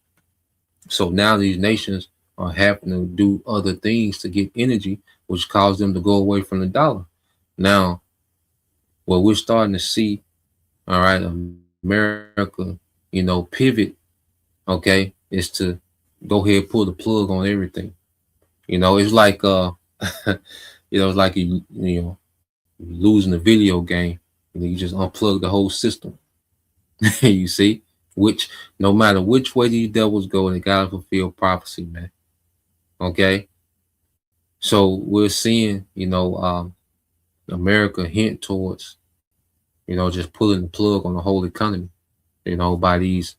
So now these nations are having to do other things to get energy, which caused them to go away from the dollar. Now, what we're starting to see, all right, America, pivot, okay, is to go ahead and pull the plug on everything. It's like it's like you losing a video game. You just unplug the whole system. You see, which no matter which way these devils go, they gotta fulfill prophecy, man. Okay, so we're seeing, America hint towards, just pulling the plug on the whole economy, by these,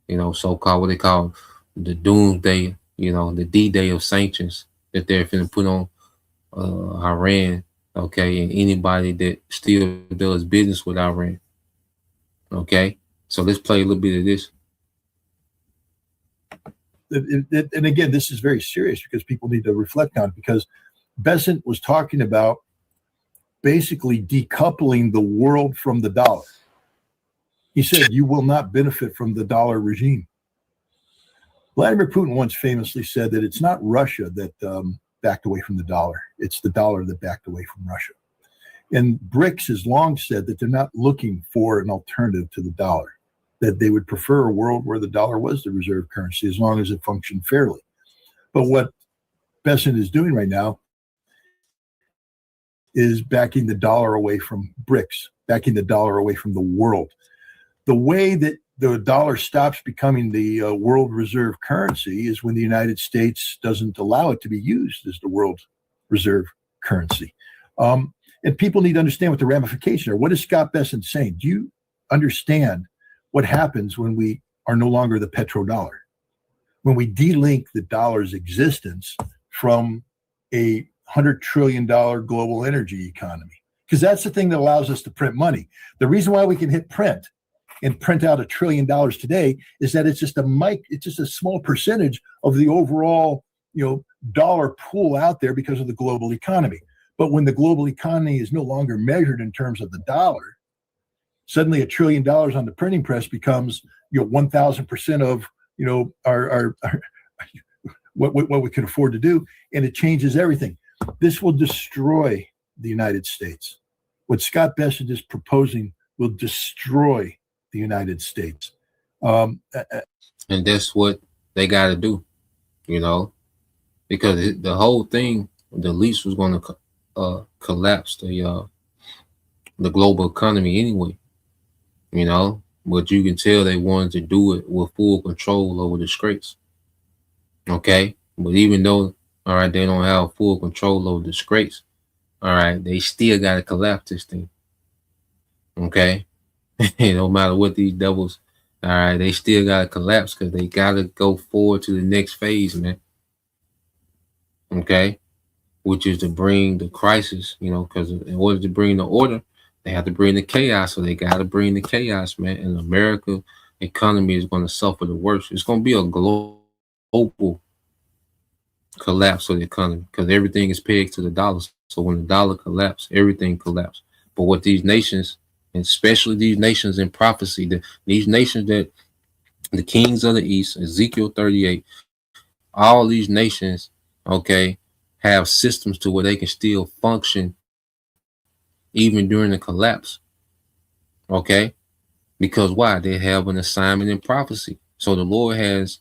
so-called what they call the doomsday, the D-Day of sanctions that they're finna put on Iran, okay, and anybody that still does business with Iran. Okay, so let's play a little bit of this. And again, this is very serious because people need to reflect on it, because Besant was talking about basically decoupling the world from the dollar. He said, you will not benefit from the dollar regime. Vladimir Putin once famously said that it's not Russia that backed away from the dollar. It's the dollar that backed away from Russia. And BRICS has long said that they're not looking for an alternative to the dollar, that they would prefer a world where the dollar was the reserve currency as long as it functioned fairly. But what Besant is doing right now is backing the dollar away from BRICS, backing the dollar away from the world. The way that the dollar stops becoming the world reserve currency is when the United States doesn't allow it to be used as the world reserve currency. And people need to understand what the ramifications are. What is Scott Besant saying? Do you understand what happens when we are no longer the petrodollar? When we delink the dollar's existence from a $100 trillion global energy economy? Because that's the thing that allows us to print money. The reason why we can hit print and print out $1 trillion today is that it's just a small percentage of the overall, dollar pool out there because of the global economy. But when the global economy is no longer measured in terms of the dollar, suddenly $1 trillion on the printing press becomes 1,000% of our what we can afford to do, and it changes everything. This will destroy the United States. What Scott Besant is proposing will destroy the United States. And that's what they got to do, because the whole thing, the lease was going to collapse the global economy anyway, but you can tell they wanted to do it with full control over the straits. Okay, but even though, all right, they don't have full control over the straits, all right, they still got to collapse this thing. Okay, no matter what these devils, all right, they still got to collapse because they got to go forward to the next phase, man. Okay, which is to bring the crisis, because in order to bring the order, they have to bring the chaos. So they got to bring the chaos, man. And America economy is going to suffer the worst. It's going to be a global global collapse of the economy, because everything is pegged to the dollar. So when the dollar collapses, everything collapses. But what these nations, and especially these nations in prophecy, these nations that the kings of the east, Ezekiel 38, all these nations, okay, have systems to where they can still function even during the collapse. Okay, because why? They have an assignment in prophecy. So the Lord has,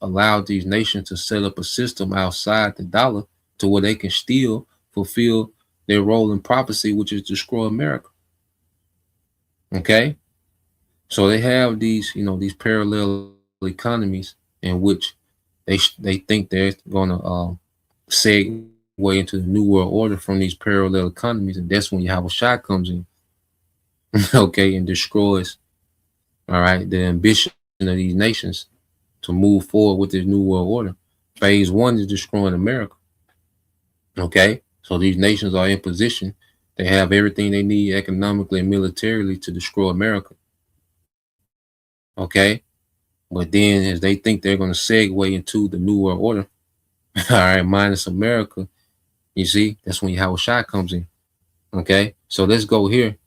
allowed these nations to set up a system outside the dollar to where they can still fulfill their role in prophecy, which is destroy America. Okay, so they have these, these parallel economies in which they think they're going to segue into the new world order from these parallel economies, and that's when Yahweh Shai comes in, okay, and destroys, all right, the ambition of these nations to move forward with this new world order. Phase one is destroying America. Okay, so these nations are in position. They have everything they need economically and militarily to destroy America. Okay, but then as they think they're going to segue into the new world order, all right, minus America, you see, that's when Yahweh Shai comes in. Okay, so let's go here,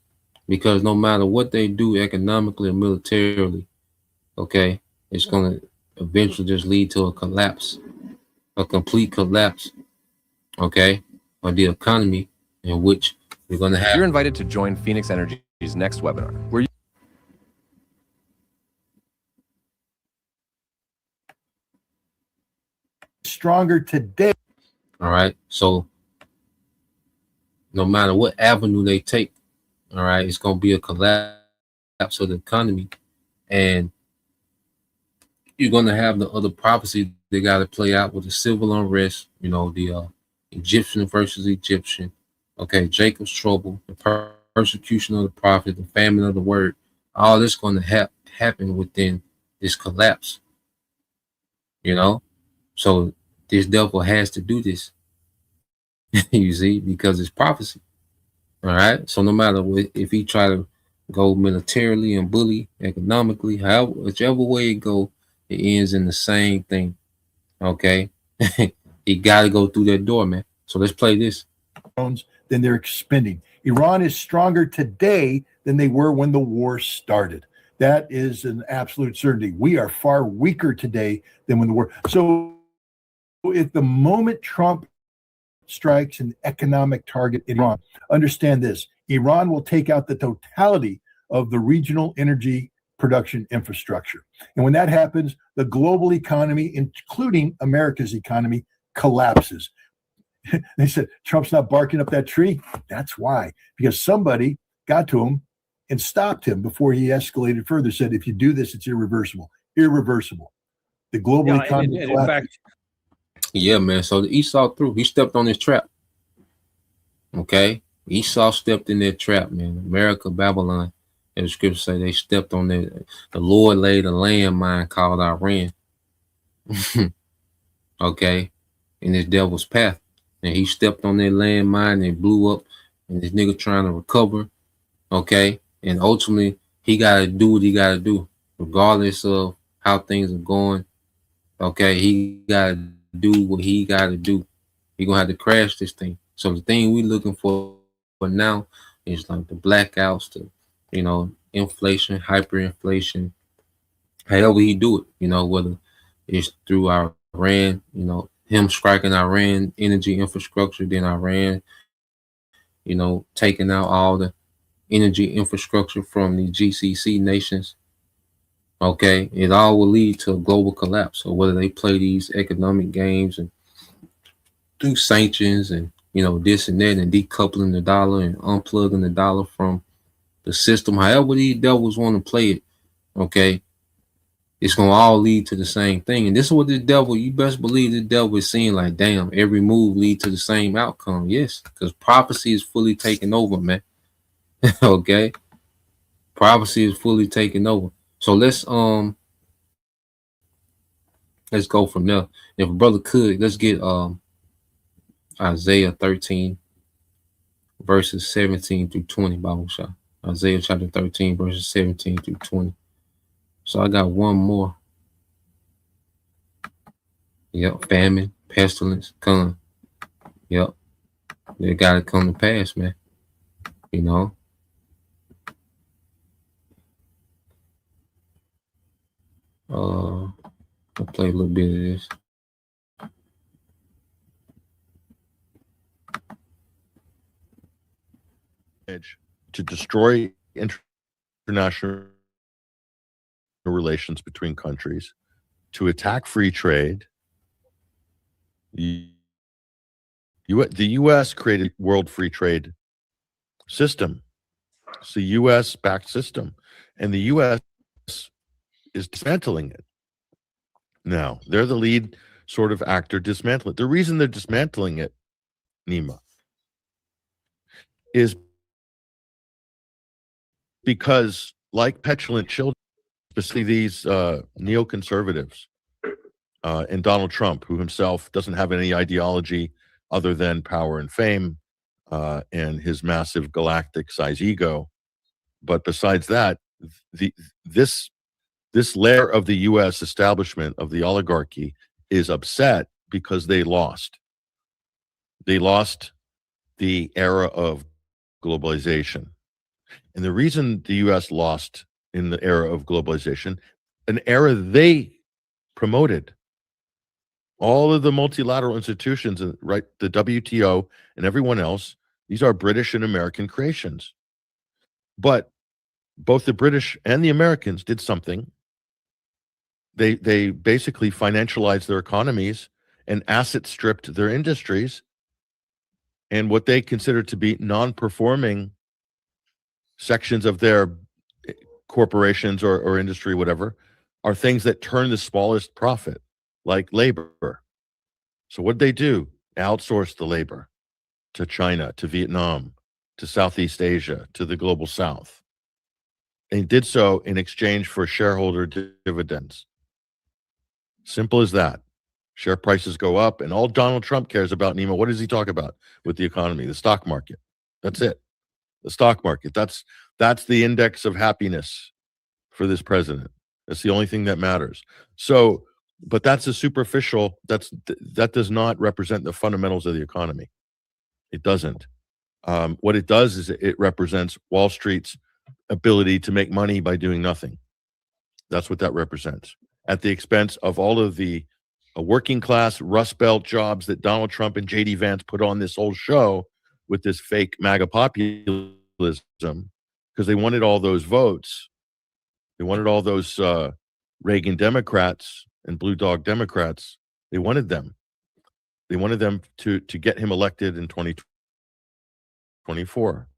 because no matter what they do economically or militarily, okay, it's going to eventually just lead to a collapse, a complete collapse, okay, of the economy, in which we're going to have. You're invited to join Phoenix Energy's next webinar, where you Stronger today. All right, so no matter what avenue they take, all right, it's going to be a collapse of the economy, and you're going to have the other prophecy they got to play out with the civil unrest, the Egyptian versus Egyptian, okay, Jacob's trouble, the persecution of the prophet, the famine of the word. All this going to happen within this collapse, so this devil has to do this, you see, because it's prophecy. All right, so no matter what, if he try to go militarily and bully economically, however, whichever way it go, it ends in the same thing. Okay, he got to go through that door, man. So let's play this. Than they're expending. Iran is stronger today than they were when the war started. That is an absolute certainty. We are far weaker today than when the war. So, if the moment Trump strikes an economic target in Iran, understand this: Iran will take out the totality of the regional energy production infrastructure. And when that happens, the global economy, including America's economy, collapses. They said, Trump's not barking up that tree. That's why, because somebody got to him and stopped him before he escalated further, said, if you do this, it's irreversible. Irreversible. The global economy and in fact, yeah, man. So the Esau through. He stepped on his trap. Okay? Esau stepped in that trap, man. America, Babylon. And the scriptures say they stepped on that. The Lord laid a landmine called Iran. Okay? In this devil's path. And he stepped on that landmine and blew up. And this nigga trying to recover. Okay? And ultimately, he got to do what he got to do. Regardless of how things are going. Okay? He got to do what he got to do. He going to have to crash this thing. So the thing we looking for now is like the blackouts, the, inflation, hyperinflation, however he do it, whether it's through Iran, him striking Iran energy infrastructure, then Iran, taking out all the energy infrastructure from the GCC nations. Okay, it all will lead to a global collapse. So whether they play these economic games and do sanctions and this and that and decoupling the dollar and unplugging the dollar from the system, however these devils want to play it, okay, it's gonna all lead to the same thing. And this is what the devil, you best believe the devil is seeing, like, damn, every move lead to the same outcome. Yes, because prophecy is fully taken over, man. Okay, prophecy is fully taken over. So let's go from there. If a brother could, let's get Isaiah 13 verses 17 through 20, Bible shot. Isaiah chapter 13 verses 17 through 20. So I got one more. Yep, famine, pestilence, come. Yep, they got to come to pass, man. You know. I'll play a little bit of this. To destroy international relations between countries, to attack free trade. The U.S. created World Free Trade System. It's a U.S.-backed system, and the U.S. is dismantling it. Now, they're the lead sort of actor dismantling it. The reason they're dismantling it, Nima, is because, like petulant children, especially these neoconservatives and Donald Trump, who himself doesn't have any ideology other than power and fame and his massive galactic size ego. But besides that, this layer of the U.S. establishment of the oligarchy is upset because they lost. They lost the era of globalization. And the reason the U.S. lost in the era of globalization, an era they promoted. All of the multilateral institutions, right, the WTO and everyone else, these are British and American creations. But both the British and the Americans did something. They basically financialized their economies and asset stripped their industries. And what they considered to be non-performing sections of their corporations or industry, whatever, are things that turn the smallest profit, like labor. So what they do? Outsource the labor to China, to Vietnam, to Southeast Asia, to the global South. And did so in exchange for shareholder dividends. Simple as that. Share prices go up, and all Donald Trump cares about, Nima, what does he talk about with the economy? The stock market. That's it. The stock market. That's the index of happiness for this president. That's the only thing that matters. So, but that's a superficial, that does not represent the fundamentals of the economy. It doesn't. What it does is it represents Wall Street's ability to make money by doing nothing. That's what that represents, at the expense of all of the working class Rust Belt jobs that Donald Trump and J.D. Vance put on this whole show with this fake MAGA populism, because they wanted all those votes. They wanted all those Reagan Democrats and Blue Dog Democrats. They wanted them. They wanted them to get him elected in 2024.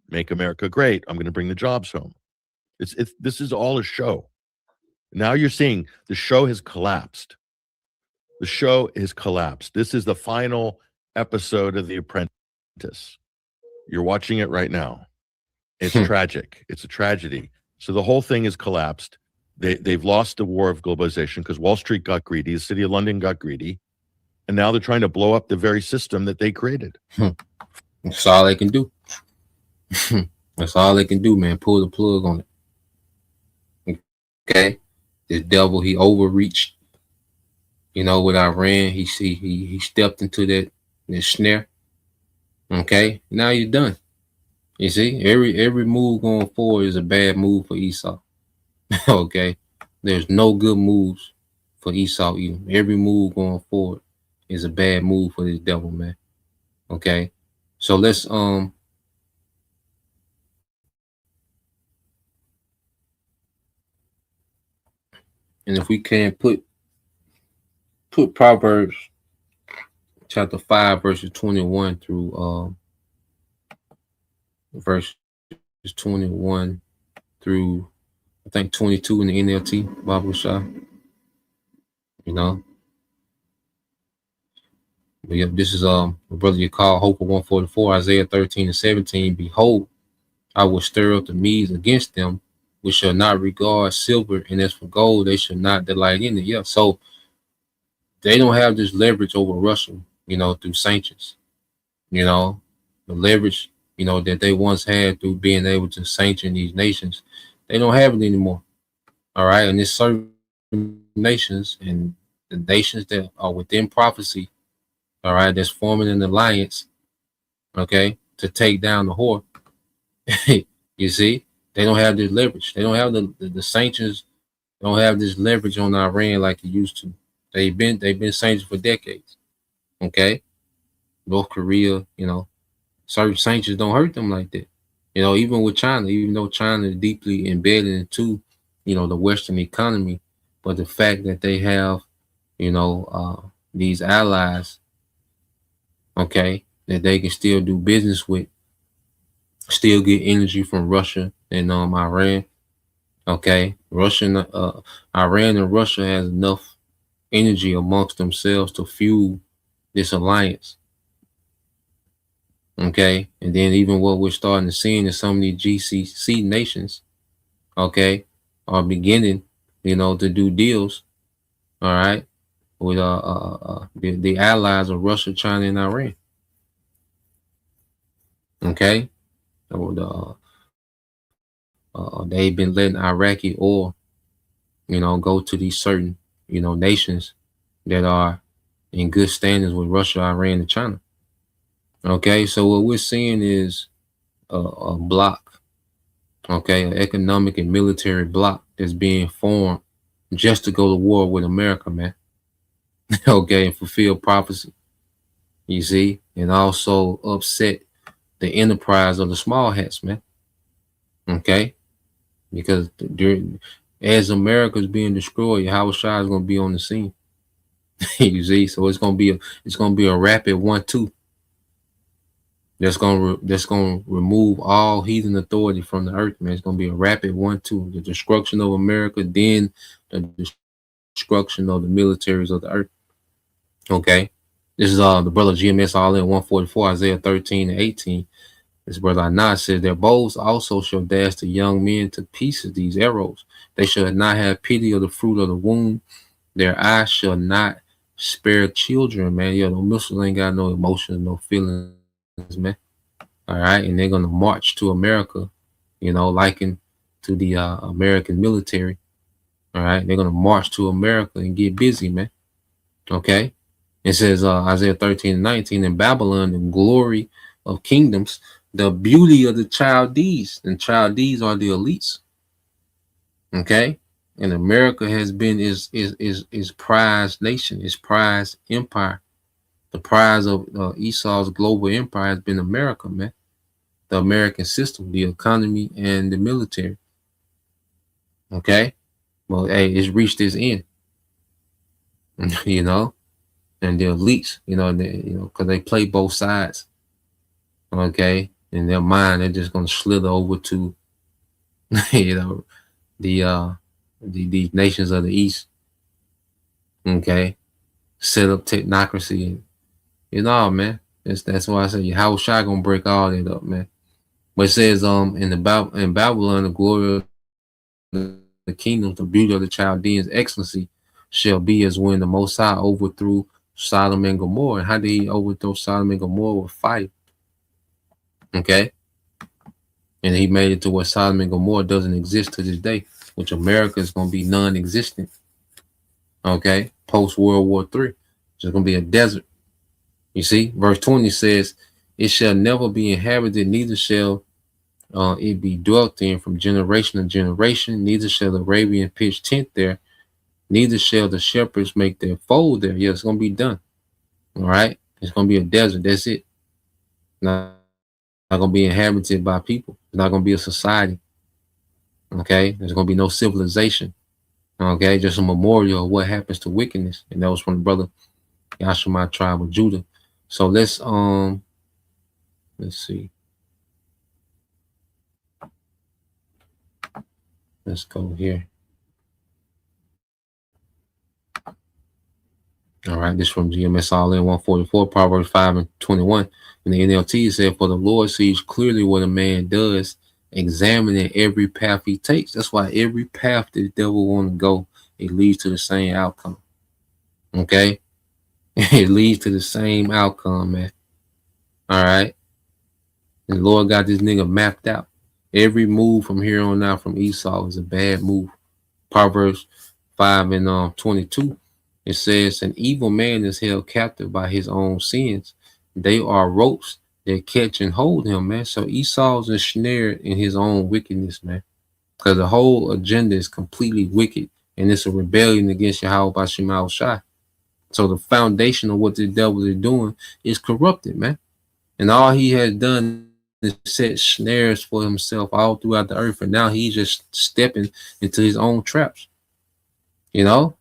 Make America great. I'm going to bring the jobs home. This is all a show. Now you're seeing the show has collapsed. The show is collapsed. This is the final episode of The Apprentice. You're watching it right now. It's tragic. It's a tragedy. So the whole thing is collapsed. They've lost the war of globalization because Wall Street got greedy. The city of London got greedy. And now they're trying to blow up the very system that they created. That's all they can do. That's all they can do, man. Pull the plug on it. Okay? This devil, he overreached. You know, with Iran, he stepped into that snare. Okay? Now you're done. You see, every move going forward is a bad move for Esau. Okay? There's no good moves for Esau either. Every move going forward is a bad move for this devil, man. Okay? So let's and if we can put Proverbs chapter 5 verses 21 through verses 21 through I think 22 in the NLT Bible shop. You know. But yep, this is brother you call Hope for 144, Isaiah 13 and 17. Behold, I will stir up the Medes against them, which shall not regard silver, and as for gold, they shall not delight in it. Yeah, so they don't have this leverage over Russia, you know, through sanctions. You know, the leverage, you know, that they once had through being able to sanction these nations, they don't have it anymore. All right, and there's certain nations, and the nations that are within prophecy, all right, that's forming an alliance, okay, to take down the whore. You see, they don't have this leverage. They don't have the sanctions. Don't have this leverage on Iran like it used to. They've been sanctioned for decades. Okay, North Korea, certain sanctions don't hurt them like that. Even with China, even though China is deeply embedded into, the Western economy, but the fact that they have, these allies, okay, that they can still do business with, still get energy from Russia and Iran. Okay, Iran and Russia has enough energy amongst themselves to fuel this alliance. Okay, and then even what we're starting to see in some of these GCC nations, okay, are beginning, to do deals, all right, with the allies of Russia, China, and Iran. Okay, they've been letting Iraqi oil, go to these certain, nations that are in good standings with Russia, Iran, and China. Okay, so what we're seeing is a block, okay, an economic and military block that's being formed just to go to war with America, man. Okay, and fulfill prophecy, you see, and also upset the enterprise of the small hats, man. Okay, because as America's being destroyed, Howard Shah is going to be on the scene. You see, so it's going to be a rapid 1-2. That's gonna remove all heathen authority from the earth, man. It's gonna be a rapid 1-2. The destruction of America, then the destruction of the militaries of the earth. Okay. This is the brother GMS all in 144, Isaiah 13-18. This brother Anah says, their bows also shall dash the young men to pieces, these arrows. They shall not have pity of the fruit of the womb. Their eyes shall not spare children, man. The missiles ain't got no emotions, no feelings, man. All right, and they're gonna march to America, likened to the American military. All right, they're gonna march to America and get busy, man. Okay, it says Isaiah 13-19, in Babylon, the glory of kingdoms, the beauty of the Chaldees, and Chaldees are the elites. Okay, and America has been is prized nation, is prized empire. The prize of Esau's global empire has been America, man. The American system, the economy, and the military. Okay, well, hey, it's reached its end. And the elites, because they play both sides. Okay, in their mind, they're just gonna slither over to, the nations of the East. Okay, set up technocracy, and man. That's why I say Howard Shah gonna break all that up, man. But it says in Babylon, the glory of the kingdom, the beauty of the Chaldeans' excellency shall be as when the Most High overthrew Sodom and Gomorrah. And how did he overthrow Sodom and Gomorrah? With fire. Okay, and he made it to where Sodom and Gomorrah doesn't exist to this day, which America is going to be non-existent. Okay, post World War III, it's just going to be a desert. You see, verse 20 says, it shall never be inhabited, neither shall it be dwelt in from generation to generation, neither shall the Arabian pitch tent there, neither shall the shepherds make their fold there. Yeah, it's going to be done. All right, it's going to be a desert. That's it. Not going to be inhabited by people. It's not going to be a society. Okay, there's going to be no civilization. Okay, just a memorial of what happens to wickedness. And that was from the brother Yashima tribe of Judah. So let's see. Let's go here. All right, this from GMS All In 144, Proverbs 5-21. In the NLT, it said, for the Lord sees clearly what a man does, examining every path he takes. That's why every path that the devil want to go, it leads to the same outcome. Okay? It leads to the same outcome, man. All right? The Lord got this nigga mapped out. Every move from here on out from Esau is a bad move. Proverbs 5-22. It says, an evil man is held captive by his own sins. They are ropes that catch and hold him, man. So Esau's ensnared in his own wickedness, man. Because the whole agenda is completely wicked. And it's a rebellion against Yahweh Bashim Shai. So the foundation of what the devil is doing is corrupted, man. And all he has done is set snares for himself all throughout the earth. And now he's just stepping into his own traps. You know?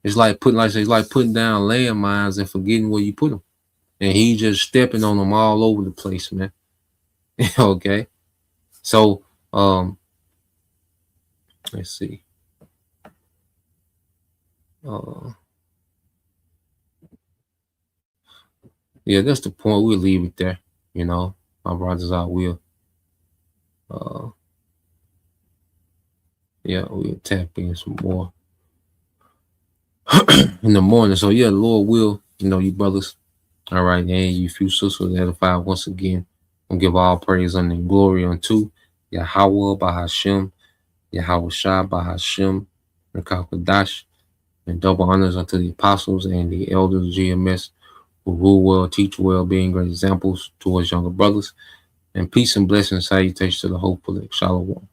It's like putting down landmines and forgetting where you put them. And he just stepping on them all over the place, man. Okay. So let's see. Yeah, that's the point. We'll leave it there. You know, my brothers, I will. Yeah, we'll tap in some more in the morning. So yeah, the Lord will, you know, you brothers. All right, and you few sisters edified once again. We'll give all praise and glory unto Yahweh Bahashem, Yahweh Shah Bahashem, and Kakadash, and double honors unto the apostles and the elders of GMS who rule well, teach well, being great examples towards younger brothers. And peace and blessings, salutations to the hopeful. Shalom.